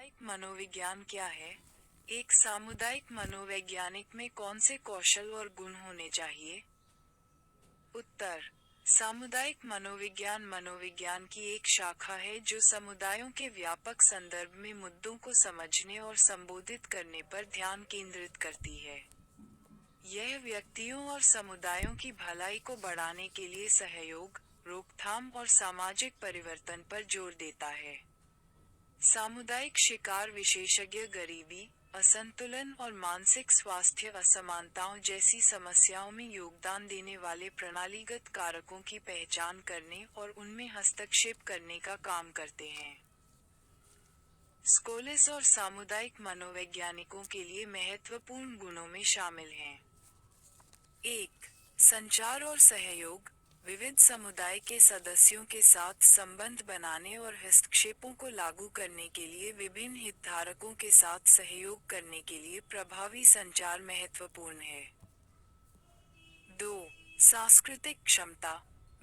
सामुदायिक मनोविज्ञान क्या है? एक सामुदायिक मनोवैज्ञानिक में कौन से कौशल और गुण होने चाहिए? उत्तर। सामुदायिक मनोविज्ञान मनोविज्ञान की एक शाखा है जो समुदायों के व्यापक संदर्भ में मुद्दों को समझने और संबोधित करने पर ध्यान केंद्रित करती है। यह व्यक्तियों और समुदायों की भलाई को बढ़ाने के लिए सहयोग, रोकथाम और सामाजिक परिवर्तन पर जोर देता है। सामुदायिक शिकार विशेषज्ञ गरीबी, असंतुलन और मानसिक स्वास्थ्य असमानताओं जैसी समस्याओं में योगदान देने वाले प्रणालीगत कारकों की पहचान करने और उनमें हस्तक्षेप करने का काम करते हैं। स्कोलिस और सामुदायिक मनोवैज्ञानिकों के लिए महत्वपूर्ण गुणों में शामिल हैं। 1. संचार और सहयोग। विविध समुदाय के सदस्यों के साथ संबंध बनाने और हस्तक्षेपों को लागू करने के लिए विभिन्न हितधारकों के साथ सहयोग करने के लिए प्रभावी संचार महत्वपूर्ण है। 2. सांस्कृतिक क्षमता।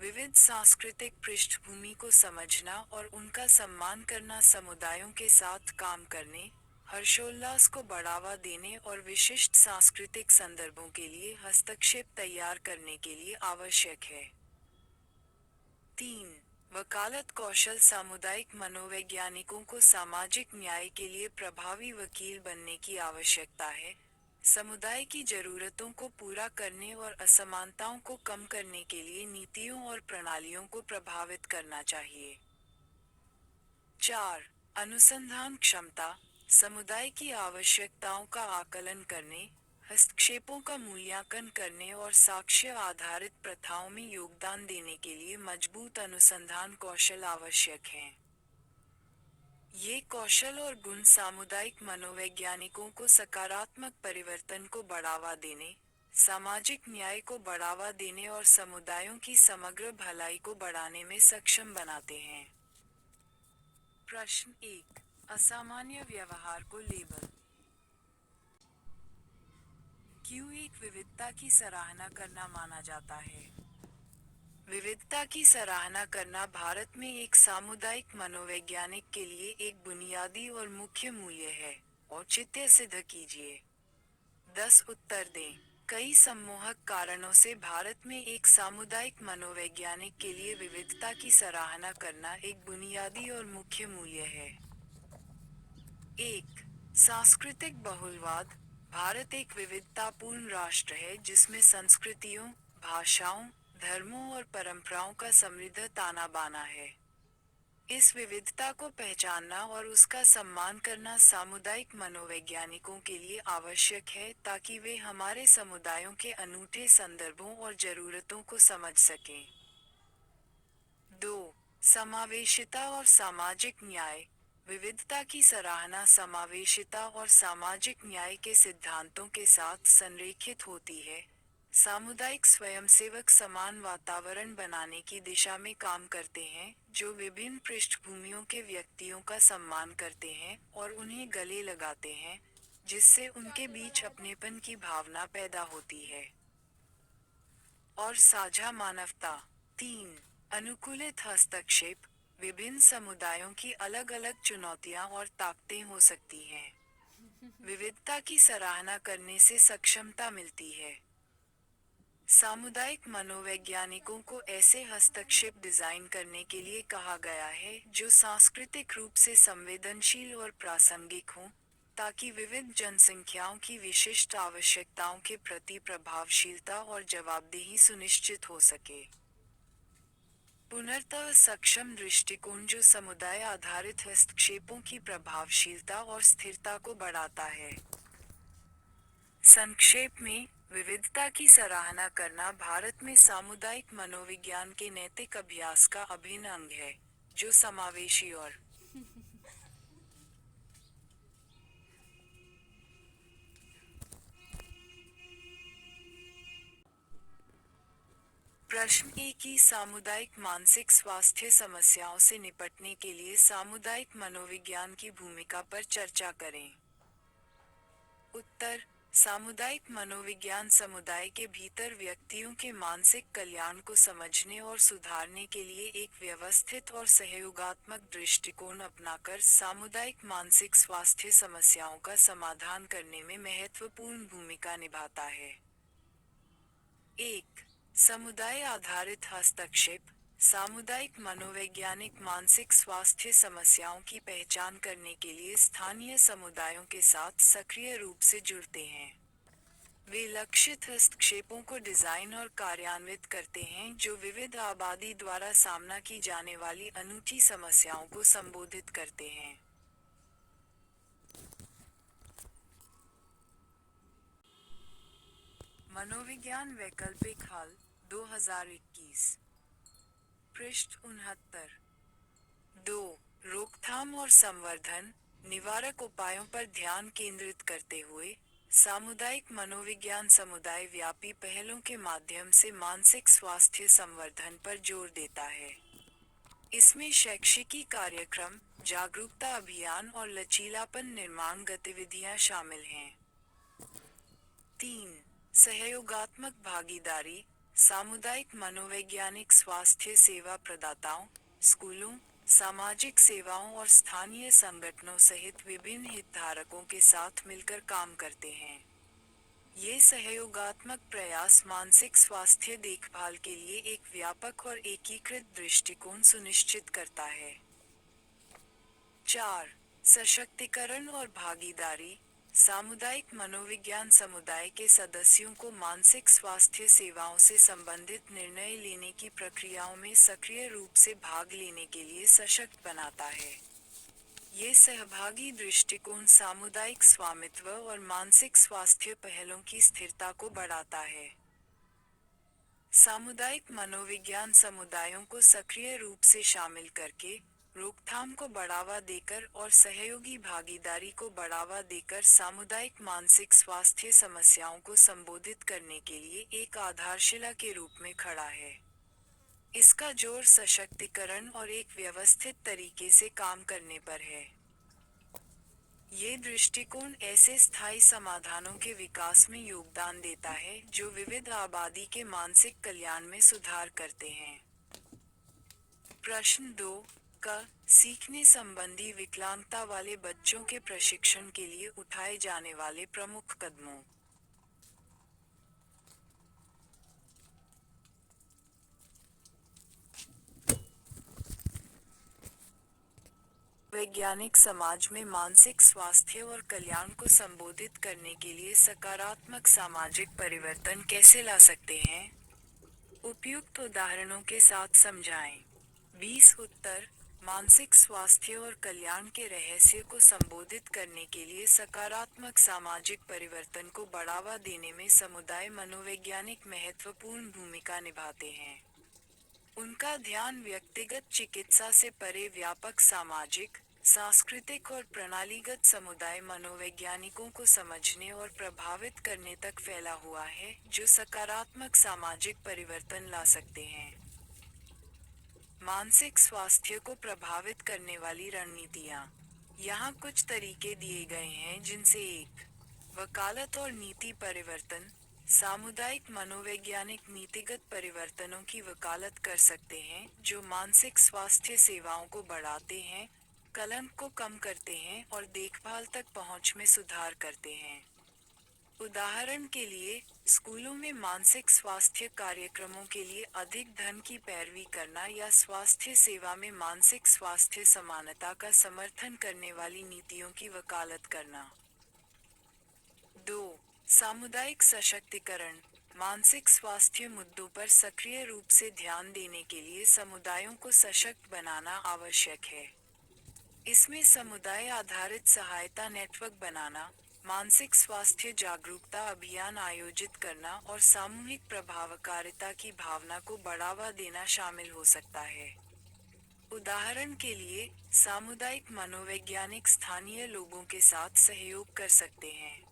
विविध सांस्कृतिक पृष्ठभूमि को समझना और उनका सम्मान करना समुदायों के साथ काम करने, हर्षोल्लास को बढ़ावा देने और विशिष्ट सांस्कृतिक संदर्भों के लिए हस्तक्षेप तैयार करने के लिए आवश्यक है। 3. वकालत कौशल। सामुदायिक मनोवैज्ञानिकों को सामाजिक न्याय के लिए प्रभावी वकील बनने की आवश्यकता है, समुदाय की जरूरतों को पूरा करने और असमानताओं को कम करने के लिए नीतियों और प्रणालियों को प्रभावित करना चाहिए। 4. अनुसंधान क्षमता। समुदाय की आवश्यकताओं का आकलन करने, हस्तक्षेपों का मूल्यांकन करने और साक्ष्य आधारित प्रथाओं में योगदान देने के लिए मजबूत अनुसंधान कौशल आवश्यक हैं। ये कौशल और गुण सामुदायिक मनोवैज्ञानिकों को सकारात्मक परिवर्तन को बढ़ावा देने, सामाजिक न्याय को बढ़ावा देने और समुदायों की समग्र भलाई को बढ़ाने में सक्षम बनाते हैं। प्रश्न 1. असामान्य व्यवहार को लेबल। क्यों एक विविधता की सराहना करना माना जाता है? विविधता की सराहना करना भारत में एक सामुदायिक मनोवैज्ञानिक के लिए एक बुनियादी और मुख्य मूल्य है। औचित्य सिद्ध कीजिए। 10 उत्तर दें। कई सम्मोहक कारणों से भारत में एक सामुदायिक मनोवैज्ञानिक के लिए विविधता की सराहना करना एक बुनियादी और मुख्य मूल्य है। 1. सांस्कृतिक बहुलवाद। भारत एक विविधतापूर्ण राष्ट्र है जिसमें संस्कृतियों, भाषाओं, धर्मों और परंपराओं का समृद्ध ताना बाना है। इस विविधता को पहचानना और उसका सम्मान करना सामुदायिक मनोवैज्ञानिकों के लिए आवश्यक है ताकि वे हमारे समुदायों के अनूठे संदर्भों और जरूरतों को समझ सकें। 2. समावेशिता और सामाजिक न्याय। विविधता की सराहना समावेशिता और सामाजिक न्याय के सिद्धांतों के साथ संरेखित होती है। सामुदायिक स्वयंसेवक समान वातावरण बनाने की दिशा में काम करते हैं, जो विभिन्न पृष्ठभूमियों के व्यक्तियों का सम्मान करते हैं और उन्हें गले लगाते हैं, जिससे उनके बीच अपनेपन की भावना पैदा होती है। और साझा मानवता। 3. अनुकूलित हस्तक्षेप। विभिन्न समुदायों की अलग अलग चुनौतियां और ताकतें हो सकती हैं। विविधता की सराहना करने से सक्षमता मिलती है। सामुदायिक मनोवैज्ञानिकों को ऐसे हस्तक्षेप डिजाइन करने के लिए कहा गया है जो सांस्कृतिक रूप से संवेदनशील और प्रासंगिक हों, ताकि विविध जनसंख्याओं की विशिष्ट आवश्यकताओं के प्रति प्रभावशीलता और जवाबदेही सुनिश्चित हो सके। पुनर्तः सक्षम दृष्टिकोण जो समुदाय आधारित हस्तक्षेपों की प्रभावशीलता और स्थिरता को बढ़ाता है। संक्षेप में, विविधता की सराहना करना भारत में सामुदायिक मनोविज्ञान के नैतिक अभ्यास का अभिन्न अंग है, जो समावेशी और प्रश्न 1 की सामुदायिक मानसिक स्वास्थ्य समस्याओं से निपटने के लिए सामुदायिक मनोविज्ञान की भूमिका पर चर्चा करें। उत्तर। सामुदायिक मनोविज्ञान समुदाय के भीतर व्यक्तियों के मानसिक कल्याण को समझने और सुधारने के लिए एक व्यवस्थित और सहयोगात्मक दृष्टिकोण अपनाकर सामुदायिक मानसिक स्वास्थ्य समस्याओं का समाधान करने में महत्वपूर्ण भूमिका निभाता है। 1. समुदाय आधारित हस्तक्षेप। सामुदायिक मनोवैज्ञानिक मानसिक स्वास्थ्य समस्याओं की पहचान करने के लिए स्थानीय समुदायों के साथ सक्रिय रूप से जुड़ते हैं। वे लक्षित हस्तक्षेपों को डिजाइन और कार्यान्वित करते हैं जो विविध आबादी द्वारा सामना की जाने वाली अनूठी समस्याओं को संबोधित करते हैं। मनोविज्ञान वैकल्पिक हल 2021 पृष्ठ 69। 2. रोकथाम और संवर्धन। निवारक उपायों पर ध्यान केंद्रित करते हुए सामुदायिक मनोविज्ञान समुदाय व्यापी पहलों के माध्यम से मानसिक स्वास्थ्य संवर्धन पर जोर देता है। इसमें शैक्षिकी कार्यक्रम, जागरूकता अभियान और लचीलापन निर्माण गतिविधियां शामिल हैं। 3. सहयोगात्मक भागीदारी। सामुदायिक मनोवैज्ञानिक स्वास्थ्य सेवा प्रदाताओं, स्कूलों, सामाजिक सेवाओं और स्थानीय संगठनों सहित विभिन्न हितधारकों के साथ मिलकर काम करते हैं। ये सहयोगात्मक प्रयास मानसिक स्वास्थ्य देखभाल के लिए एक व्यापक और एकीकृत दृष्टिकोण सुनिश्चित करता है। 4. सशक्तिकरण और भागीदारी। सामुदायिक मनोविज्ञान समुदाय के सदस्यों को मानसिक स्वास्थ्य सेवाओं से संबंधित निर्णय लेने की प्रक्रियाओं में सक्रिय रूप से भाग लेने के लिए सशक्त बनाता है। ये सहभागी दृष्टिकोण सामुदायिक स्वामित्व और मानसिक स्वास्थ्य पहलों की स्थिरता को बढ़ाता है। सामुदायिक मनोविज्ञान समुदायों को सक्रिय रूप से शामिल करके, रोकथाम को बढ़ावा देकर और सहयोगी भागीदारी को बढ़ावा देकर सामुदायिक मानसिक स्वास्थ्य समस्याओं को संबोधित करने के लिए एक आधारशिला के रूप में खड़ा है। इसका जोर सशक्तिकरण और एक व्यवस्थित तरीके से काम करने पर है। ये दृष्टिकोण ऐसे स्थायी समाधानों के विकास में योगदान देता है जो विविध आबादी के मानसिक कल्याण में सुधार करते हैं। प्रश्न 2 का सीखने संबंधी विकलांगता वाले बच्चों के प्रशिक्षण के लिए उठाए जाने वाले प्रमुख कदमों। वैज्ञानिक समाज में मानसिक स्वास्थ्य और कल्याण को संबोधित करने के लिए सकारात्मक सामाजिक परिवर्तन कैसे ला सकते हैं? उपयुक्त उदाहरणों के साथ समझाएं। 20 उत्तर। मानसिक स्वास्थ्य और कल्याण के रहस्य को संबोधित करने के लिए सकारात्मक सामाजिक परिवर्तन को बढ़ावा देने में समुदाय मनोवैज्ञानिक महत्वपूर्ण भूमिका निभाते हैं। उनका ध्यान व्यक्तिगत चिकित्सा से परे व्यापक सामाजिक, सांस्कृतिक और प्रणालीगत समुदाय मनोवैज्ञानिकों को समझने और प्रभावित करने तक फैला हुआ है, जो सकारात्मक सामाजिक परिवर्तन ला सकते हैं। मानसिक स्वास्थ्य को प्रभावित करने वाली रणनीतियाँ। यहाँ कुछ तरीके दिए गए हैं जिनसे 1. वकालत और नीति परिवर्तन। सामुदायिक मनोवैज्ञानिक नीतिगत परिवर्तनों की वकालत कर सकते हैं जो मानसिक स्वास्थ्य सेवाओं को बढ़ाते हैं, कलंक को कम करते हैं और देखभाल तक पहुंच में सुधार करते हैं। उदाहरण के लिए, स्कूलों में मानसिक स्वास्थ्य कार्यक्रमों के लिए अधिक धन की पैरवी करना या स्वास्थ्य सेवा में मानसिक स्वास्थ्य समानता का समर्थन करने वाली नीतियों की वकालत करना। 2. सामुदायिक सशक्तिकरण। मानसिक स्वास्थ्य मुद्दों पर सक्रिय रूप से ध्यान देने के लिए समुदायों को सशक्त बनाना आवश्यक है। इसमें समुदाय आधारित सहायता नेटवर्क बनाना, मानसिक स्वास्थ्य जागरूकता अभियान आयोजित करना और सामूहिक प्रभावकारिता की भावना को बढ़ावा देना शामिल हो सकता है। उदाहरण के लिए, सामुदायिक मनोवैज्ञानिक स्थानीय लोगों के साथ सहयोग कर सकते हैं।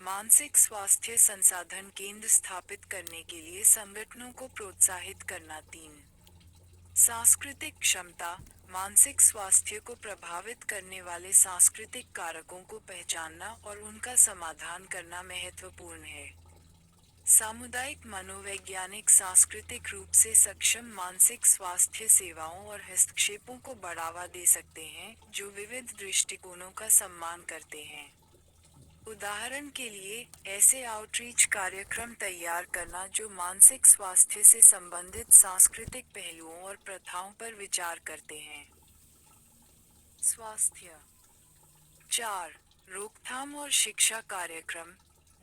मानसिक स्वास्थ्य संसाधन केंद्र स्थापित करने के लिए संगठनों को प्रोत्साहित करना। 3. सांस्कृतिक क्षमता, मानसिक स्वास्थ्य को प्रभावित करने वाले सांस्कृतिक कारकों को पहचानना और उनका समाधान करना महत्वपूर्ण है। सामुदायिक मनोवैज्ञानिक सांस्कृतिक रूप से सक्षम मानसिक स्वास्थ्य सेवाओं और हस्तक्षेपों को बढ़ावा दे सकते हैं, जो विविध दृष्टिकोणों का सम्मान करते हैं। उदाहरण के लिए, ऐसे आउटरीच कार्यक्रम तैयार करना जो मानसिक स्वास्थ्य से संबंधित सांस्कृतिक पहलुओं और प्रथाओं पर विचार करते हैं। स्वास्थ्य 4. रोकथाम और शिक्षा कार्यक्रम।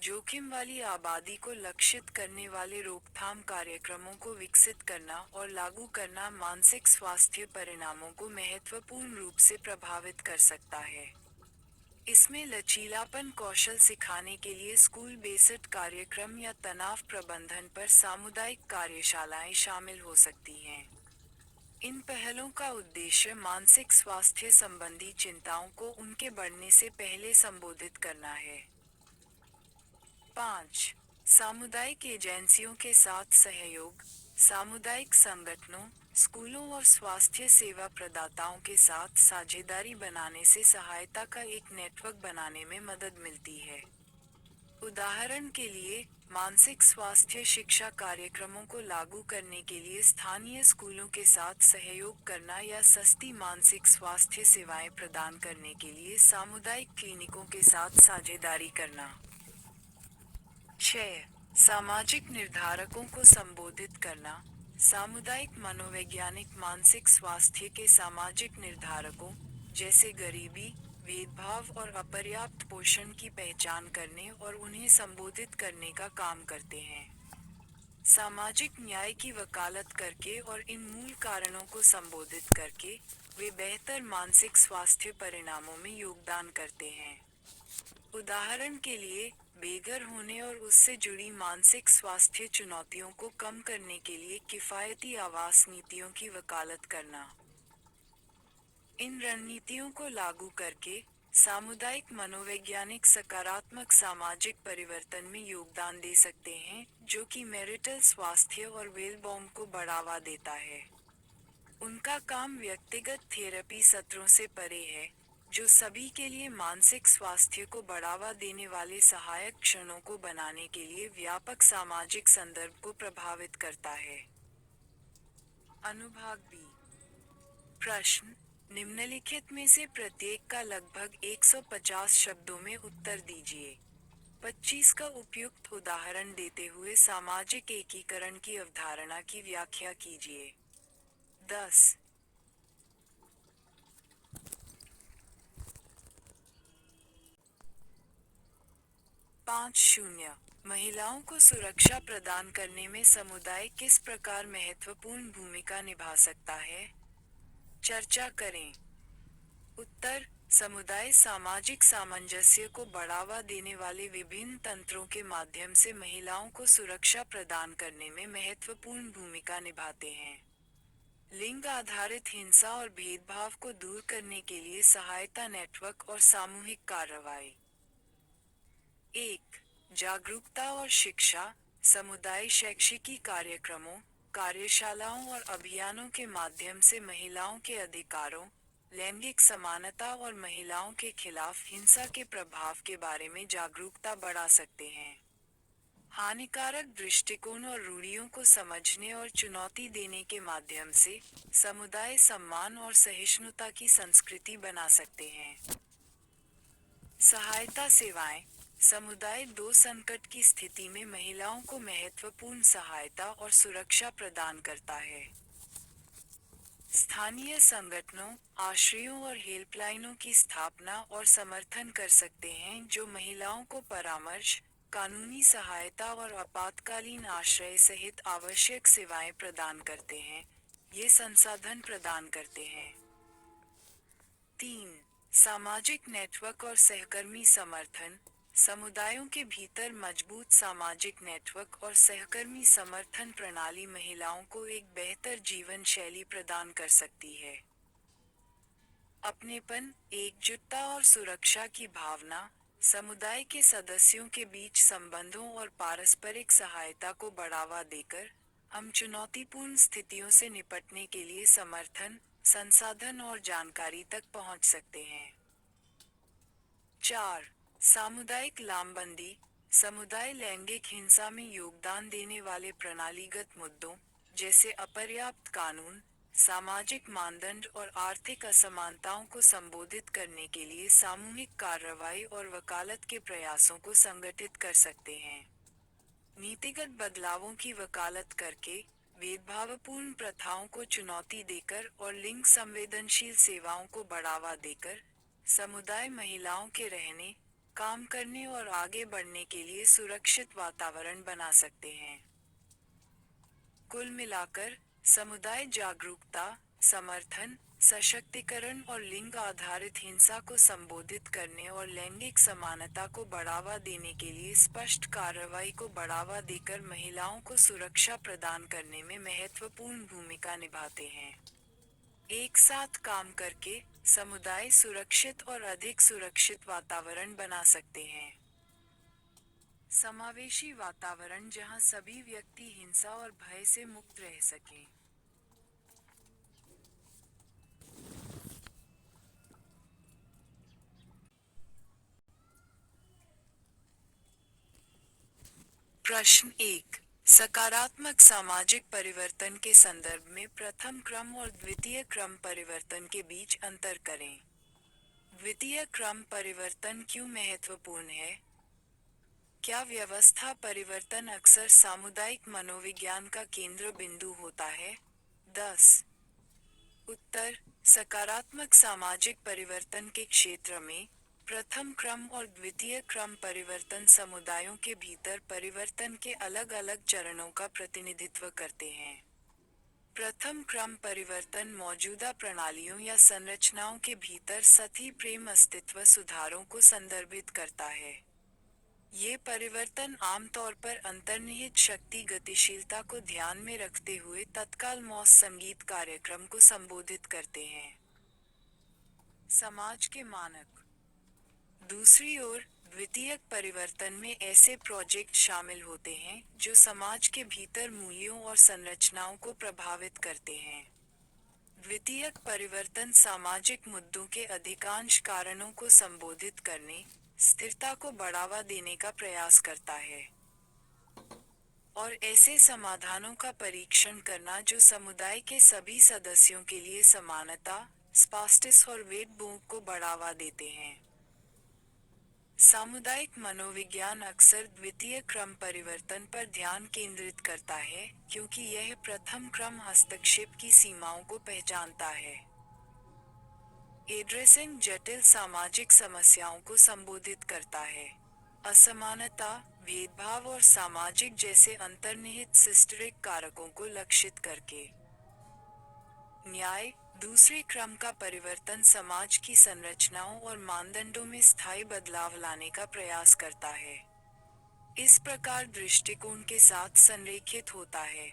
जोखिम वाली आबादी को लक्षित करने वाले रोकथाम कार्यक्रमों को विकसित करना और लागू करना मानसिक स्वास्थ्य परिणामों को महत्वपूर्ण रूप से प्रभावित कर सकता है। इसमें लचीलापन कौशल सिखाने के लिए स्कूल बेस्ड कार्यक्रम या तनाव प्रबंधन पर सामुदायिक कार्यशालाएं शामिल हो सकती हैं। इन पहलों का उद्देश्य मानसिक स्वास्थ्य संबंधी चिंताओं को उनके बढ़ने से पहले संबोधित करना है। 5. सामुदायिक एजेंसियों के साथ सहयोग। सामुदायिक संगठनों, स्कूलों और स्वास्थ्य सेवा प्रदाताओं के साथ साझेदारी बनाने से सहायता का एक नेटवर्क बनाने में मदद मिलती है। उदाहरण के लिए, मानसिक स्वास्थ्य शिक्षा कार्यक्रमों को लागू करने के लिए स्थानीय स्कूलों के साथ सहयोग करना या सस्ती मानसिक स्वास्थ्य सेवाएं प्रदान करने के लिए सामुदायिक क्लिनिकों के साथ साझेदारी करना। 6. सामाजिक निर्धारकों को संबोधित करना। सामुदायिक मनोवैज्ञानिक मानसिक स्वास्थ्य के सामाजिक निर्धारकों, जैसे गरीबी, भेदभाव और अपर्याप्त पोषण की पहचान करने और उन्हें संबोधित करने का काम करते हैं। सामाजिक न्याय की वकालत करके और इन मूल कारणों को संबोधित करके, वे बेहतर मानसिक स्वास्थ्य परिणामों में योगदान करते हैं। उदाहरण के लिए, बेघर होने और उससे जुड़ी मानसिक स्वास्थ्य चुनौतियों को कम करने के लिए किफायती आवास नीतियों की वकालत करना। इन रणनीतियों को लागू करके, सामुदायिक मनोवैज्ञानिक सकारात्मक सामाजिक परिवर्तन में योगदान दे सकते हैं, जो कि मैरिटल स्वास्थ्य और वेलबींग को बढ़ावा देता है। उनका काम व्यक्तिगत थेरेपी सत्रों से परे है, जो सभी के लिए मानसिक स्वास्थ्य को बढ़ावा देने वाले सहायक क्षणों को बनाने के लिए व्यापक सामाजिक संदर्भ को प्रभावित करता है। अनुभाग बी। प्रश्न: निम्नलिखित में से प्रत्येक का लगभग 150 शब्दों में उत्तर दीजिए। 25 का उपयुक्त उदाहरण देते हुए सामाजिक एकीकरण की अवधारणा की व्याख्या कीजिए। 10. 5. महिलाओं को सुरक्षा प्रदान करने में समुदाय किस प्रकार महत्वपूर्ण भूमिका निभा सकता है? चर्चा करें। उत्तर: समुदाय सामाजिक सामंजस्य को बढ़ावा देने वाले विभिन्न तंत्रों के माध्यम से महिलाओं को सुरक्षा प्रदान करने में महत्वपूर्ण भूमिका निभाते हैं। लिंग आधारित हिंसा और भेदभाव को दूर करने के लिए सहायता नेटवर्क और सामूहिक कार्रवाई। 1. जागरूकता और शिक्षा। समुदाय शैक्षिकी कार्यक्रमों, कार्यशालाओं और अभियानों के माध्यम से महिलाओं के अधिकारों, लैंगिक समानता और महिलाओं के खिलाफ हिंसा के प्रभाव के बारे में जागरूकता बढ़ा सकते हैं। हानिकारक दृष्टिकोण और रूढ़ियों को समझने और चुनौती देने के माध्यम से समुदाय सम्मान और सहिष्णुता की संस्कृति बना सकते हैं। सहायता सेवाएं। समुदाय दो संकट की स्थिति में महिलाओं को महत्वपूर्ण सहायता और सुरक्षा प्रदान करता है। स्थानीय संगठनों, आश्रयों और हेल्पलाइनों की स्थापना और समर्थन कर सकते हैं जो महिलाओं को परामर्श, कानूनी सहायता और आपातकालीन आश्रय सहित आवश्यक सेवाएं प्रदान करते हैं। ये संसाधन प्रदान करते हैं। 3. सामाजिक नेटवर्क और सहकर्मी समर्थन। समुदायों के भीतर मजबूत सामाजिक नेटवर्क और सहकर्मी समर्थन प्रणाली महिलाओं को एक बेहतर जीवन शैली प्रदान कर सकती है। अपनेपन, एकजुटता और सुरक्षा की भावना, समुदाय के सदस्यों के बीच संबंधों और पारस्परिक सहायता को बढ़ावा देकर हम चुनौतीपूर्ण स्थितियों से निपटने के लिए समर्थन, संसाधन और जानकारी तक पहुंच सकते हैं। 4. सामुदायिक लामबंदी। समुदाय लैंगिक हिंसा में योगदान देने वाले प्रणालीगत मुद्दों, जैसे अपर्याप्त कानून, सामाजिक मानदंड और आर्थिक असमानताओं को संबोधित करने के लिए सामूहिक कार्रवाई और वकालत के प्रयासों को संगठित कर सकते हैं। नीतिगत बदलावों की वकालत करके, भेदभावपूर्ण प्रथाओं को चुनौती देकर और लिंग संवेदनशील सेवाओं को बढ़ावा देकर, समुदाय महिलाओं के रहने, काम करने और आगे बढ़ने के लिए सुरक्षित वातावरण बना सकते हैं। कुल मिलाकर, समुदाय जागरूकता, समर्थन, सशक्तिकरण और लिंग आधारित हिंसा को संबोधित करने और लैंगिक समानता को बढ़ावा देने के लिए स्पष्ट कार्रवाई को बढ़ावा देकर महिलाओं को सुरक्षा प्रदान करने में महत्वपूर्ण भूमिका निभाते हैं। एक साथ काम करके, समुदाय सुरक्षित और अधिक सुरक्षित वातावरण बना सकते हैं। समावेशी वातावरण जहां सभी व्यक्ति हिंसा और भय से मुक्त रह सकें। प्रश्न 1. सकारात्मक सामाजिक परिवर्तन के संदर्भ में प्रथम क्रम और द्वितीय क्रम परिवर्तन के बीच अंतर करें। द्वितीय क्रम परिवर्तन क्यों महत्वपूर्ण है? क्या व्यवस्था परिवर्तन अक्सर सामुदायिक मनोविज्ञान का केंद्र बिंदु होता है? 10. उत्तर: सकारात्मक सामाजिक परिवर्तन के क्षेत्र में, प्रथम क्रम और द्वितीय क्रम परिवर्तन समुदायों के भीतर परिवर्तन के अलग अलग चरणों का प्रतिनिधित्व करते हैं। प्रथम क्रम परिवर्तन मौजूदा प्रणालियों या संरचनाओं के भीतर सतही प्रेम अस्तित्व सुधारों को संदर्भित करता है। ये परिवर्तन आमतौर पर अंतर्निहित शक्ति गतिशीलता को ध्यान में रखते हुए तत्काल मौस संगीत कार्यक्रम को संबोधित करते हैं। समाज के मानक। दूसरी ओर, द्वितीयक परिवर्तन में ऐसे प्रोजेक्ट शामिल होते हैं जो समाज के भीतर मूल्यों और संरचनाओं को प्रभावित करते हैं। द्वितीयक परिवर्तन सामाजिक मुद्दों के अधिकांश कारणों को संबोधित करने, स्थिरता को बढ़ावा देने का प्रयास करता है और ऐसे समाधानों का परीक्षण करना जो समुदाय के सभी सदस्यों के लिए समानता, स्पास्टिस और वेदबोध को बढ़ावा देते हैं। सामुदायिक मनोविज्ञान अक्सर द्वितीय क्रम परिवर्तन पर ध्यान केंद्रित करता है क्योंकि यह प्रथम क्रम हस्तक्षेप की सीमाओं को पहचानता है। एड्रेसिंग जटिल सामाजिक समस्याओं को संबोधित करता है। असमानता, भेदभाव और सामाजिक जैसे अंतर्निहित सिस्टरिक कारकों को लक्षित करके। न्याय, दूसरे क्रम का परिवर्तन समाज की संरचनाओं और मानदंडों में स्थायी बदलाव लाने का प्रयास करता है। इस प्रकार दृष्टिकोण के साथ संरेखित होता है।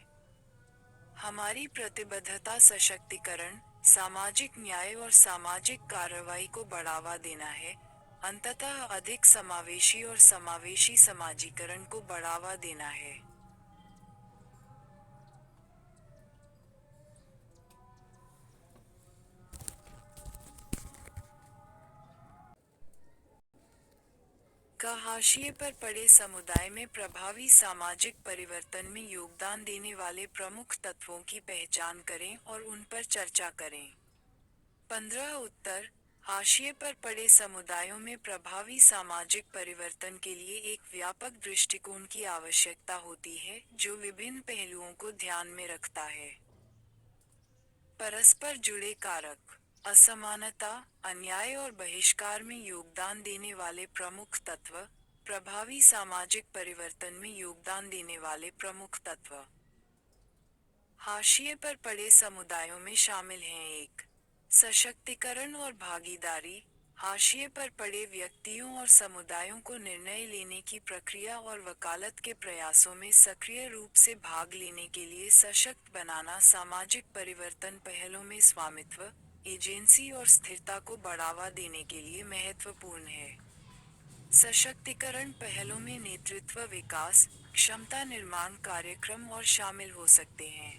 हमारी प्रतिबद्धता सशक्तिकरण, सामाजिक न्याय और सामाजिक कार्रवाई को बढ़ावा देना है, अंततः अधिक समावेशी और समावेशी समाजीकरण को बढ़ावा देना है। का हाशिए पर पड़े समुदाय में प्रभावी सामाजिक परिवर्तन में योगदान देने वाले प्रमुख तत्वों की पहचान करें और उन पर चर्चा करें। 15 उत्तर: हाशिए पर पड़े समुदायों में प्रभावी सामाजिक परिवर्तन के लिए एक व्यापक दृष्टिकोण की आवश्यकता होती है जो विभिन्न पहलुओं को ध्यान में रखता है। परस्पर जुड़े कारक, असमानता, अन्याय और बहिष्कार में योगदान देने वाले प्रमुख तत्व, प्रभावी सामाजिक परिवर्तन में योगदान देने वाले प्रमुख तत्व। हाशिए पर पड़े समुदायों में शामिल हैं 1. सशक्तिकरण और भागीदारी। हाशिए पर पड़े व्यक्तियों और समुदायों को निर्णय लेने की प्रक्रिया और वकालत के प्रयासों में सक्रिय रूप से भाग लेने के लिए सशक्त बनाना सामाजिक परिवर्तन पहलों में स्वामित्व, एजेंसी और स्थिरता को बढ़ावा देने के लिए महत्वपूर्ण है। सशक्तिकरण पहलों में नेतृत्व विकास, क्षमता निर्माण कार्यक्रम और शामिल हो सकते हैं।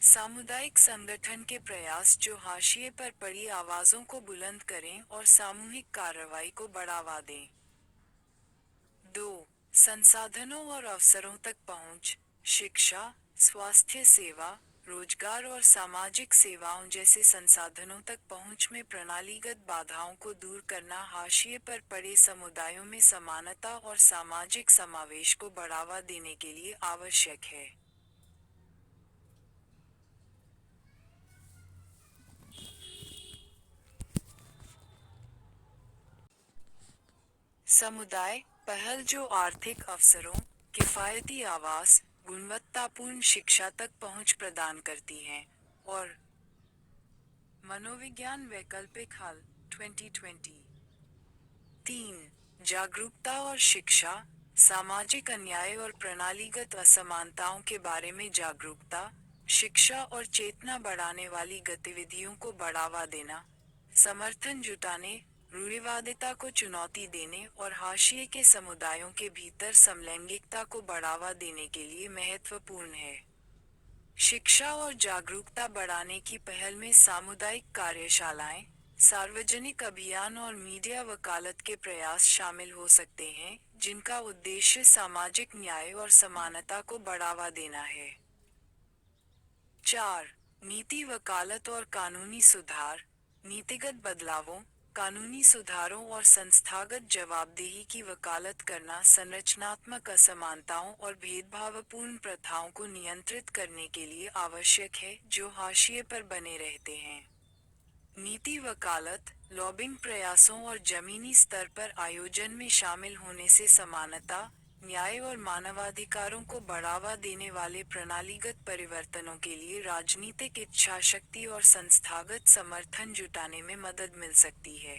सामुदायिक संगठन के प्रयास जो हाशिए पर पड़ी आवाजों को बुलंद करें और सामूहिक कार्रवाई को बढ़ावा दें। 2. संसाधनों और अवसरों तक पहुंच, शिक्षा, स्वास्थ्य सेवा, रोजगार और सामाजिक सेवाओं जैसे संसाधनों तक पहुंच में प्रणालीगत बाधाओं को दूर करना हाशिए पर पड़े समुदायों में समानता और सामाजिक समावेश को बढ़ावा देने के लिए आवश्यक है। समुदाय पहल जो आर्थिक अवसरों, किफायती आवास, गुणवत्तापूर्ण शिक्षा तक पहुंच प्रदान करती हैं, और मनोविज्ञान वैकल्पिक हल 2020। 3. जागरूकता और शिक्षा, सामाजिक अन्याय और प्रणालीगत असमानताओं के बारे में जागरूकता, शिक्षा और चेतना बढ़ाने वाली गतिविधियों को बढ़ावा देना, समर्थन जुटाने, रूढ़िवादिता को चुनौती देने और हाशिए के समुदायों के भीतर समलैंगिकता को बढ़ावा देने के लिए महत्वपूर्ण है। शिक्षा और जागरूकता बढ़ाने की पहल में सामुदायिक कार्यशालाएं, सार्वजनिक अभियान और मीडिया वकालत के प्रयास शामिल हो सकते हैं, जिनका उद्देश्य सामाजिक न्याय और समानता को बढ़ावा देना है। 4. नीति वकालत और कानूनी सुधार, नीतिगत बदलावों, कानूनी सुधारों और संस्थागत जवाबदेही की वकालत करना संरचनात्मक असमानताओं और भेदभावपूर्ण प्रथाओं को नियंत्रित करने के लिए आवश्यक है जो हाशिए पर बने रहते हैं। नीति वकालत, लॉबिंग प्रयासों और जमीनी स्तर पर आयोजन में शामिल होने से समानता, न्याय और मानवाधिकारों को बढ़ावा देने वाले प्रणालीगत परिवर्तनों के लिए राजनीतिक इच्छाशक्ति और संस्थागत समर्थन जुटाने में मदद मिल सकती है।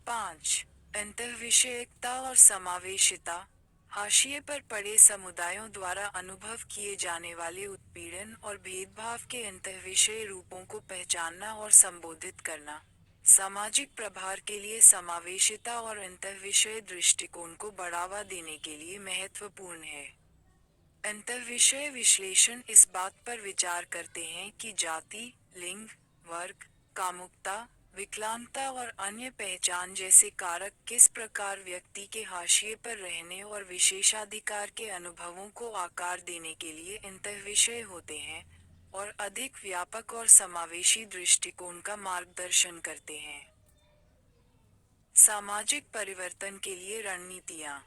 5. अंतर्विषयकता और समावेशिता, हाशिए पर पड़े समुदायों द्वारा अनुभव किए जाने वाले उत्पीड़न और भेदभाव के अंतर्विषय रूपों को पहचानना और संबोधित करना, सामाजिक प्रभार के लिए समावेशिता और अंतर्विषय दृष्टिकोण को बढ़ावा देने के लिए महत्वपूर्ण है। अंतर्विषय विश्लेषण इस बात पर विचार करते हैं कि जाति, लिंग, वर्ग, कामुकता, विकलांगता और अन्य पहचान जैसे कारक किस प्रकार व्यक्ति के हाशिए पर रहने और विशेषाधिकार के अनुभवों को आकार देने के लिए अंतर्विषय होते हैं, और अधिक व्यापक और समावेशी दृष्टिकोण का मार्गदर्शन करते हैं। सामाजिक परिवर्तन के लिए रणनीतियाँ।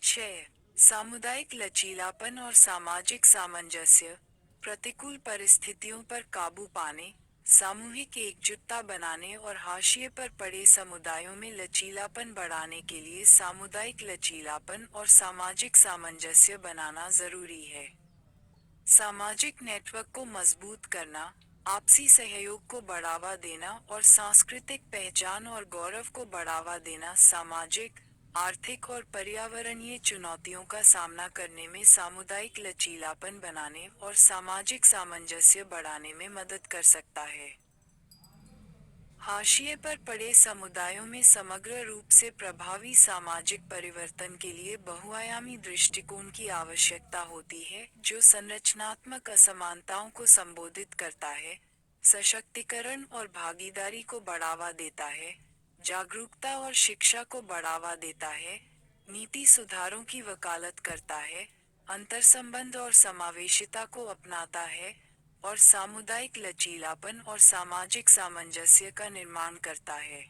6. सामुदायिक लचीलापन और सामाजिक सामंजस्य, प्रतिकूल परिस्थितियों पर काबू पाने, सामूहिक एकजुटता बनाने और हाशिए पर पड़े समुदायों में लचीलापन बढ़ाने के लिए सामुदायिक लचीलापन और सामाजिक सामंजस्य बनाना जरूरी है। सामाजिक नेटवर्क को मजबूत करना, आपसी सहयोग को बढ़ावा देना और सांस्कृतिक पहचान और गौरव को बढ़ावा देना सामाजिक, आर्थिक और पर्यावरणीय चुनौतियों का सामना करने में सामुदायिक लचीलापन बनाने और सामाजिक सामंजस्य बढ़ाने में मदद कर सकता है। हाशिए पर पड़े समुदायों में समग्र रूप से प्रभावी सामाजिक परिवर्तन के लिए बहुआयामी दृष्टिकोण की आवश्यकता होती है, जो संरचनात्मक असमानताओं को संबोधित करता है, सशक्तिकरण और भागीदारी को बढ़ावा देता है, जागरूकता और शिक्षा को बढ़ावा देता है, नीति सुधारों की वकालत करता है, अंतर्संबंध और समावेशिता को अपनाता है, और सामुदायिक लचीलापन और सामाजिक सामंजस्य का निर्माण करता है।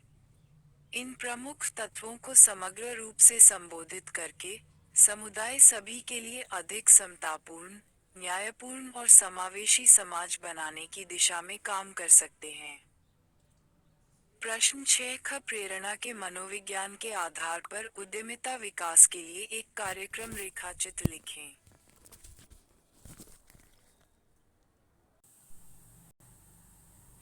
इन प्रमुख तत्वों को समग्र रूप से संबोधित करके, समुदाय सभी के लिए अधिक समतापूर्ण, न्यायपूर्ण और समावेशी समाज बनाने की दिशा में काम कर सकते हैं। प्रश्न 6 प्रेरणा के मनोविज्ञान के आधार पर उद्यमिता विकास के लिए एक कार्यक्रम रेखाचित्र लिखें।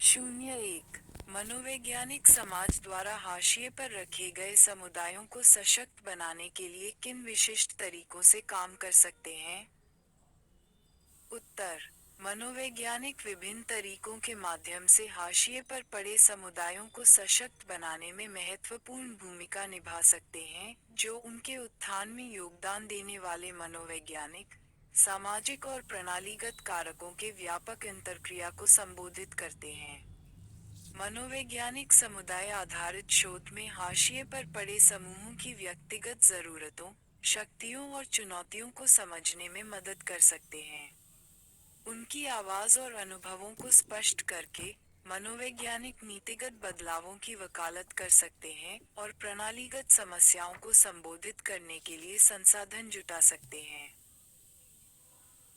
01. मनोवैज्ञानिक समाज द्वारा हाशिए पर रखे गए समुदायों को सशक्त बनाने के लिए किन विशिष्ट तरीकों से काम कर सकते हैं? उत्तर मनोवैज्ञानिक विभिन्न तरीकों के माध्यम से हाशिए पर पड़े समुदायों को सशक्त बनाने में महत्वपूर्ण भूमिका निभा सकते हैं, जो उनके उत्थान में योगदान देने वाले मनोवैज्ञानिक, सामाजिक और प्रणालीगत कारकों के व्यापक अंतर्क्रिया को संबोधित करते हैं। मनोवैज्ञानिक समुदाय आधारित शोध में हाशिए पर पड़े समूहों की व्यक्तिगत जरूरतों, शक्तियों और चुनौतियों को समझने में मदद कर सकते हैं। उनकी आवाज और अनुभवों को स्पष्ट करके, मनोवैज्ञानिक नीतिगत बदलावों की वकालत कर सकते हैं और प्रणालीगत समस्याओं को संबोधित करने के लिए संसाधन जुटा सकते हैं।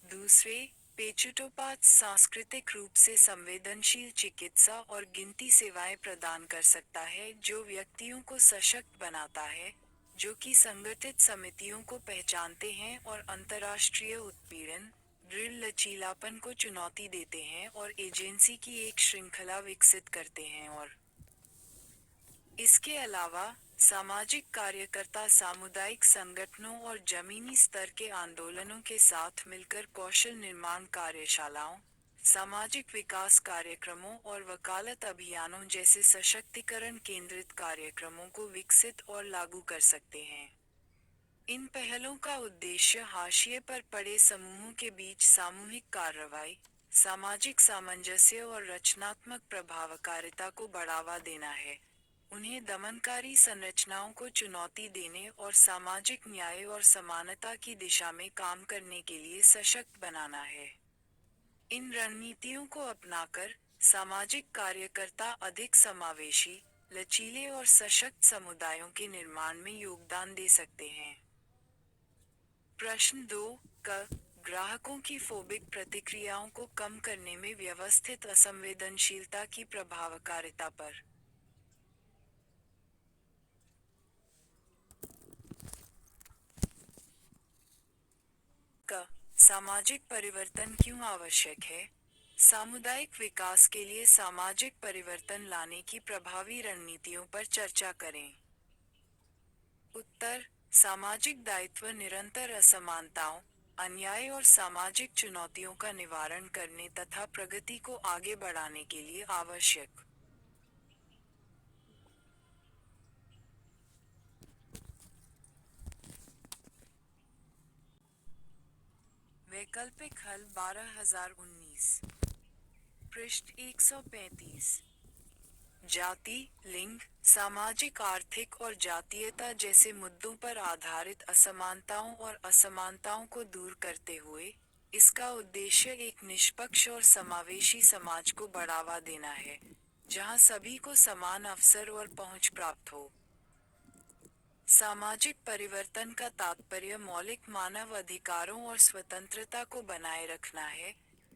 दूसरे, पेचुटोपाथ सांस्कृतिक रूप से संवेदनशील चिकित्सा और गिनती सेवाएं प्रदान कर सकता है, जो व्यक्तियों को सशक्त बनाता है, जो कि संगठित समितियों को पहचानते हैं और अंतर्राष्ट्रीय उत्पीड़न, दृढ़ लचीलापन को चुनौती देते हैं और एजेंसी की एक श्रृंखला विकसित करते हैं। और इसके अलावा, सामाजिक कार्यकर्ता सामुदायिक संगठनों और जमीनी स्तर के आंदोलनों के साथ मिलकर कौशल निर्माण कार्यशालाओं, सामाजिक विकास कार्यक्रमों और वकालत अभियानों जैसे सशक्तिकरण केंद्रित कार्यक्रमों को विकसित और लागू कर सकते हैं। इन पहलों का उद्देश्य हाशिए पर पड़े समूहों के बीच सामूहिक कार्रवाई, सामाजिक सामंजस्य और रचनात्मक प्रभावकारिता को बढ़ावा देना है, उन्हें दमनकारी संरचनाओं को चुनौती देने और सामाजिक न्याय और समानता की दिशा में काम करने के लिए सशक्त बनाना है। इन रणनीतियों को अपनाकर, सामाजिक कार्यकर्ता अधिक समावेशी, लचीले और सशक्त समुदायों के निर्माण में योगदान दे सकते हैं। प्रश्न 2 क ग्राहकों की फोबिक प्रतिक्रियाओं को कम करने में व्यवस्थित असंवेदनशीलता की प्रभावकारिता पर। क सामाजिक परिवर्तन क्यों आवश्यक है? सामुदायिक विकास के लिए सामाजिक परिवर्तन लाने की प्रभावी रणनीतियों पर चर्चा करें। उत्तर, सामाजिक दायित्व निरंतर असमानताओं, अन्याय और सामाजिक चुनौतियों का निवारण करने तथा प्रगति को आगे बढ़ाने के लिए आवश्यक। वैकल्पिक हल 12019, पृष्ठ 135। जाति, लिंग, सामाजिक आर्थिक और जातीयता जैसे मुद्दों पर आधारित असमानताओं और असमानताओं को दूर करते हुए, इसका उद्देश्य एक निष्पक्ष और समावेशी समाज को बढ़ावा देना है, जहां सभी को समान अवसर और पहुंच प्राप्त हो। सामाजिक परिवर्तन का तात्पर्य मौलिक मानव अधिकारों और स्वतंत्रता को बनाए रखना है,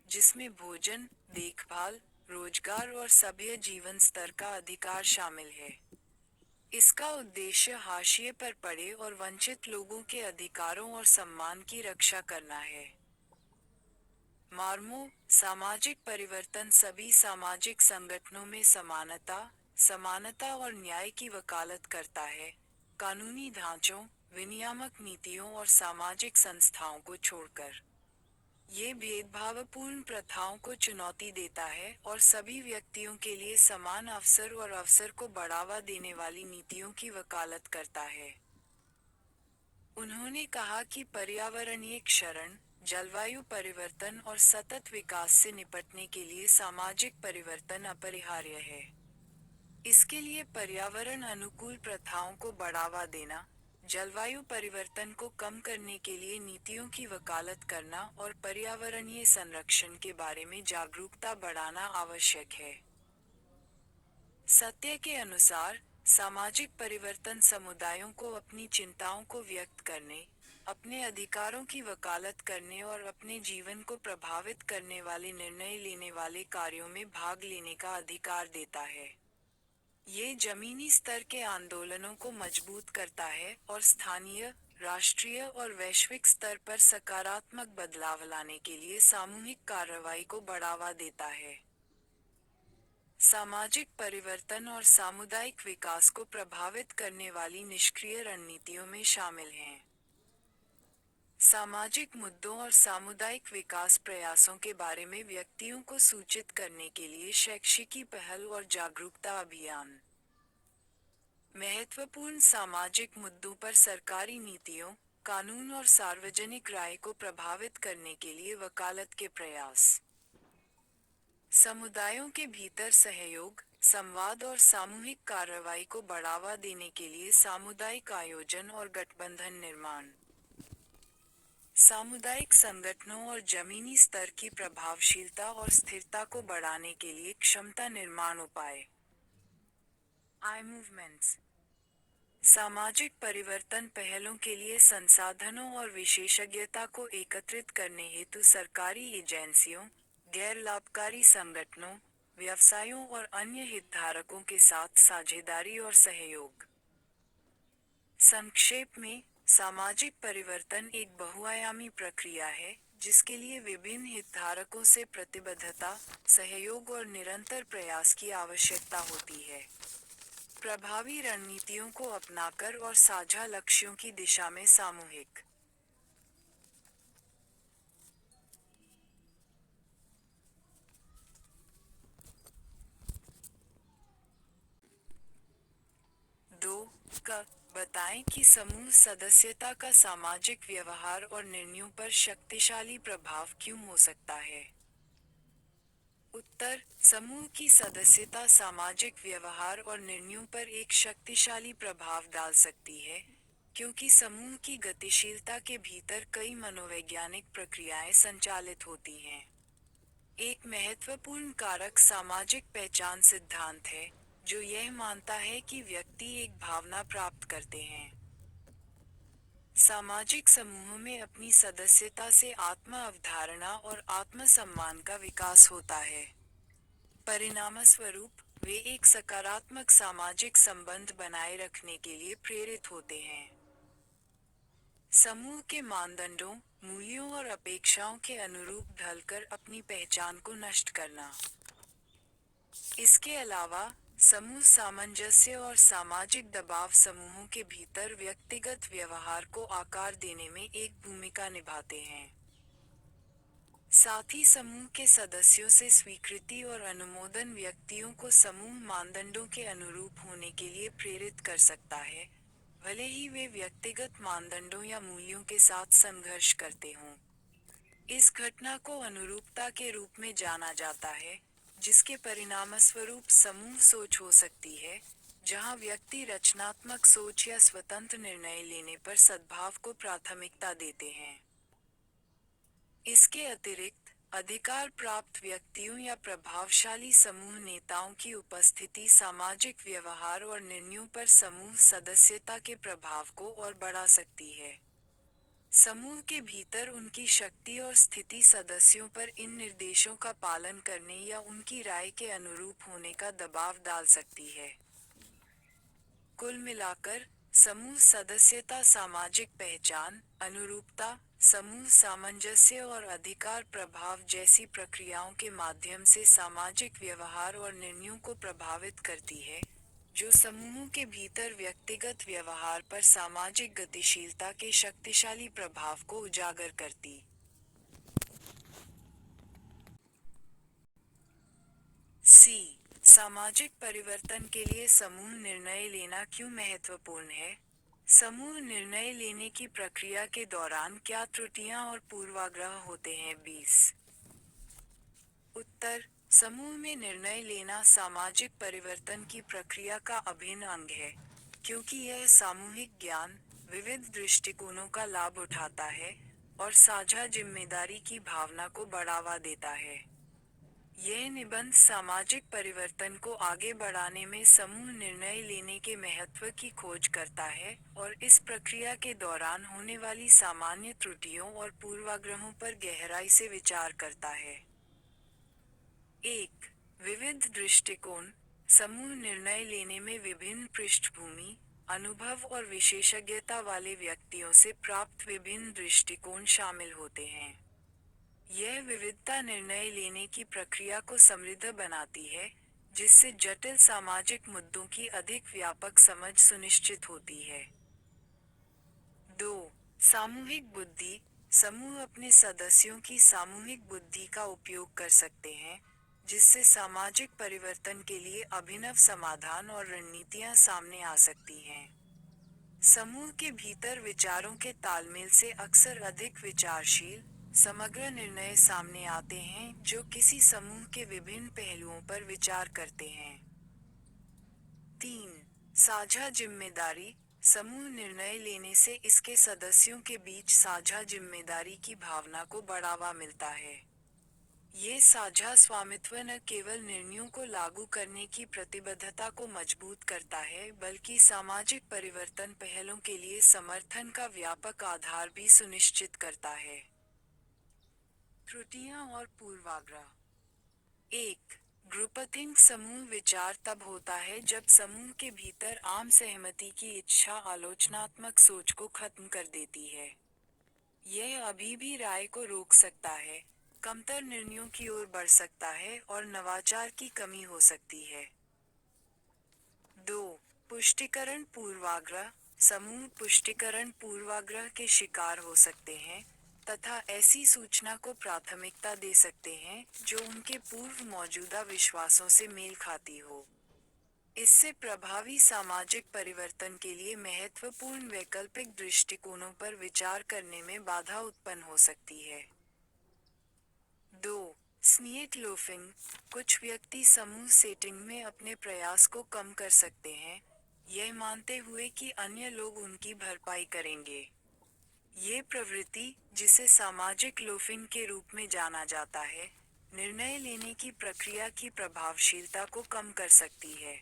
जिसमें भोजन, देखभाल, रोजगार और सभ्य जीवन स्तर का अधिकार शामिल है। इसका उद्देश्य हाशिए पर पड़े और वंचित लोगों के अधिकारों और सम्मान की रक्षा करना है। मार्मो, सामाजिक परिवर्तन सभी सामाजिक संगठनों में समानता और न्याय की वकालत करता है, कानूनी ढांचों, विनियामक नीतियों और सामाजिक संस्थाओं को छोड़कर। ये भेदभावपूर्ण प्रथाओं को चुनौती देता है और सभी व्यक्तियों के लिए समान अवसर और अवसर को बढ़ावा देने वाली नीतियों की वकालत करता है। उन्होंने कहा कि पर्यावरणीय क्षरण, जलवायु परिवर्तन और सतत विकास से निपटने के लिए सामाजिक परिवर्तन अपरिहार्य है। इसके लिए पर्यावरण अनुकूल प्रथाओं को बढ़ावा देना, जलवायु परिवर्तन को कम करने के लिए नीतियों की वकालत करना और पर्यावरणीय संरक्षण के बारे में जागरूकता बढ़ाना आवश्यक है। सत्य के अनुसार, सामाजिक परिवर्तन समुदायों को अपनी चिंताओं को व्यक्त करने, अपने अधिकारों की वकालत करने और अपने जीवन को प्रभावित करने वाले निर्णय लेने वाले कार्यों में भाग लेने का अधिकार देता है। ये जमीनी स्तर के आंदोलनों को मजबूत करता है और स्थानीय, राष्ट्रीय और वैश्विक स्तर पर सकारात्मक बदलाव लाने के लिए सामूहिक कार्रवाई को बढ़ावा देता है। सामाजिक परिवर्तन और सामुदायिक विकास को प्रभावित करने वाली निष्क्रिय रणनीतियों में शामिल हैं। सामाजिक मुद्दों और सामुदायिक विकास प्रयासों के बारे में व्यक्तियों को सूचित करने के लिए शैक्षिकी पहल और जागरूकता अभियान। महत्वपूर्ण सामाजिक मुद्दों पर सरकारी नीतियों, कानून और सार्वजनिक राय को प्रभावित करने के लिए वकालत के प्रयास। समुदायों के भीतर सहयोग, संवाद और सामूहिक कार्रवाई को बढ़ावा देने के लिए सामुदायिक आयोजन और गठबंधन निर्माण। सामुदायिक संगठनों और जमीनी स्तर की प्रभावशीलता और स्थिरता को बढ़ाने के लिए क्षमता निर्माण उपाय। Eye movements. सामाजिक परिवर्तन पहलों के लिए संसाधनों और विशेषज्ञता को एकत्रित करने हेतु सरकारी एजेंसियों, गैर लाभकारी संगठनों, व्यवसायों और अन्य हितधारकों के साथ साझेदारी और सहयोग। संक्षेप में, सामाजिक परिवर्तन एक बहुआयामी प्रक्रिया है, जिसके लिए विभिन्न हितधारकों से प्रतिबद्धता, सहयोग और निरंतर प्रयास की आवश्यकता होती है। प्रभावी रणनीतियों को अपनाकर और साझा लक्ष्यों की दिशा में सामूहिक। दो बताएं कि समूह सदस्यता का सामाजिक व्यवहार और निर्णयों पर शक्तिशाली प्रभाव क्यों हो सकता है। उत्तर, समूह की सदस्यता सामाजिक व्यवहार और निर्णयों पर एक शक्तिशाली प्रभाव डाल सकती है, क्योंकि समूह की गतिशीलता के भीतर कई मनोवैज्ञानिक प्रक्रियाएं संचालित होती हैं। एक महत्वपूर्ण कारक सामाजिक पहचान सिद्धांत है, जो यह मानता है कि व्यक्ति एक भावना प्राप्त करते हैं। सामाजिक समूह में अपनी सदस्यता से आत्म अवधारणा और आत्मसम्मान का विकास होता है। परिणामस्वरूप, वे एक सकारात्मक सामाजिक संबंध बनाए रखने के लिए प्रेरित होते हैं। समूह के मानदंडों, मूल्यों और अपेक्षाओं के अनुरूप ढलकर अपनी पहचान को नष्ट करना। इसके अलावा, समूह सामंजस्य और सामाजिक दबाव समूहों के भीतर व्यक्तिगत व्यवहार को आकार देने में एक भूमिका निभाते हैं। साथ ही समूह के सदस्यों से स्वीकृति और अनुमोदन व्यक्तियों को समूह मानदंडों के अनुरूप होने के लिए प्रेरित कर सकता है, भले ही वे व्यक्तिगत मानदंडों या मूल्यों के साथ संघर्ष करते हों। इस घटना को अनुरूपता के रूप में जाना जाता है, जिसके परिणामस्वरूप समूह सोच हो सकती है, जहां व्यक्ति रचनात्मक सोच या स्वतंत्र निर्णय लेने पर सद्भाव को प्राथमिकता देते हैं। इसके अतिरिक्त, अधिकार प्राप्त व्यक्तियों या प्रभावशाली समूह नेताओं की उपस्थिति सामाजिक व्यवहार और निर्णयों पर समूह सदस्यता के प्रभाव को और बढ़ा सकती है। समूह के भीतर उनकी शक्ति और स्थिति सदस्यों पर इन निर्देशों का पालन करने या उनकी राय के अनुरूप होने का दबाव डाल सकती है। कुल मिलाकर, समूह सदस्यता सामाजिक पहचान, अनुरूपता, समूह सामंजस्य और अधिकार प्रभाव जैसी प्रक्रियाओं के माध्यम से सामाजिक व्यवहार और निर्णयों को प्रभावित करती है, जो समूहों के भीतर व्यक्तिगत व्यवहार पर सामाजिक गतिशीलता के शक्तिशाली प्रभाव को उजागर करती। सामाजिक परिवर्तन के लिए समूह निर्णय लेना क्यों महत्वपूर्ण है? समूह निर्णय लेने की प्रक्रिया के दौरान क्या त्रुटियां और पूर्वाग्रह होते हैं? 20। उत्तर, समूह में निर्णय लेना सामाजिक परिवर्तन की प्रक्रिया का अभिन्न अंग है, क्योंकि यह सामूहिक ज्ञान, विविध दृष्टिकोणों का लाभ उठाता है और साझा जिम्मेदारी की भावना को बढ़ावा देता है। यह निबंध सामाजिक परिवर्तन को आगे बढ़ाने में समूह निर्णय लेने के महत्व की खोज करता है और इस प्रक्रिया के दौरान होने वाली सामान्य त्रुटियों और पूर्वाग्रहों पर गहराई से विचार करता है। 1. विविध दृष्टिकोण। समूह निर्णय लेने में विभिन्न पृष्ठभूमि, अनुभव और विशेषज्ञता वाले व्यक्तियों से प्राप्त विभिन्न दृष्टिकोण शामिल होते हैं। यह विविधता निर्णय लेने की प्रक्रिया को समृद्ध बनाती है, जिससे जटिल सामाजिक मुद्दों की अधिक व्यापक समझ सुनिश्चित होती है। 2. सामूहिक बुद्धि। समूह अपने सदस्यों की सामूहिक बुद्धि का उपयोग कर सकते हैं, जिससे सामाजिक परिवर्तन के लिए अभिनव समाधान और रणनीतियां सामने आ सकती हैं। समूह के भीतर विचारों के तालमेल से अक्सर अधिक विचारशील, समग्र निर्णय सामने आते हैं जो किसी समूह के विभिन्न पहलुओं पर विचार करते हैं। 3. साझा जिम्मेदारी। समूह निर्णय लेने से इसके सदस्यों के बीच साझा जिम्मेदारी की भावना को बढ़ावा मिलता है। ये साझा स्वामित्व न केवल निर्णयों को लागू करने की प्रतिबद्धता को मजबूत करता है बल्कि सामाजिक परिवर्तन पहलों के लिए समर्थन का व्यापक आधार भी सुनिश्चित करता है। त्रुटियां और पूर्वाग्रह। 1. ग्रुपथिंक। समूह विचार तब होता है जब समूह के भीतर आम सहमति की इच्छा आलोचनात्मक सोच को खत्म कर देती है। यह अभी भी राय को रोक सकता है, कमतर निर्णयों की ओर बढ़ सकता है और नवाचार की कमी हो सकती है। 2. पुष्टिकरण पूर्वाग्रह। समूह पुष्टिकरण पूर्वाग्रह के शिकार हो सकते हैं, तथा ऐसी सूचना को प्राथमिकता दे सकते हैं जो उनके पूर्व मौजूदा विश्वासों से मेल खाती हो। इससे प्रभावी सामाजिक परिवर्तन के लिए महत्वपूर्ण वैकल्पिक दृष्टिकोणों पर विचार करने में बाधा उत्पन्न हो सकती है। 2. स्मिएट लोफिंग। कुछ व्यक्ति समूह सेटिंग में अपने प्रयास को कम कर सकते हैं, यह मानते हुए कि अन्य लोग उनकी भरपाई करेंगे। ये प्रवृत्ति, जिसे सामाजिक लोफिंग के रूप में जाना जाता है, निर्णय लेने की प्रक्रिया की प्रभावशीलता को कम कर सकती है।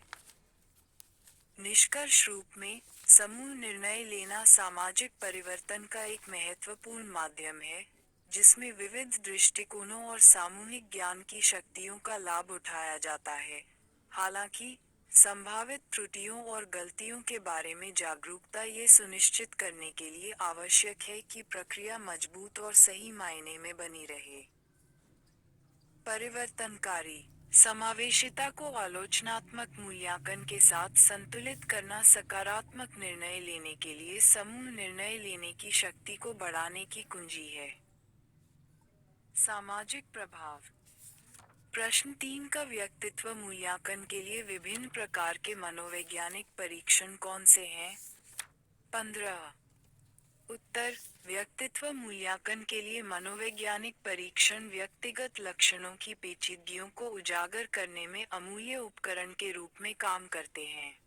निष्कर्ष रूप में, समूह निर्णय लेना सामाजिक परिवर्तन का एक महत्वपूर्ण माध्यम है, जिसमें विविध दृष्टिकोणों और सामूहिक ज्ञान की शक्तियों का लाभ उठाया जाता है। हालांकि, संभावित त्रुटियों और गलतियों के बारे में जागरूकता ये सुनिश्चित करने के लिए आवश्यक है कि प्रक्रिया मजबूत और सही मायने में बनी रहे। परिवर्तनकारी। समावेशिता को आलोचनात्मक मूल्यांकन के साथ संतुलित करना सकारात्मक निर्णय लेने के लिए समूह निर्णय लेने की शक्ति को बढ़ाने की कुंजी है। सामाजिक प्रभाव। प्रश्न 3 का व्यक्तित्व मूल्यांकन के लिए विभिन्न प्रकार के मनोवैज्ञानिक परीक्षण कौन से हैं? 15। उत्तर: व्यक्तित्व मूल्यांकन के लिए मनोवैज्ञानिक परीक्षण व्यक्तिगत लक्षणों की पेचीदगियों को उजागर करने में अमूल्य उपकरण के रूप में काम करते हैं।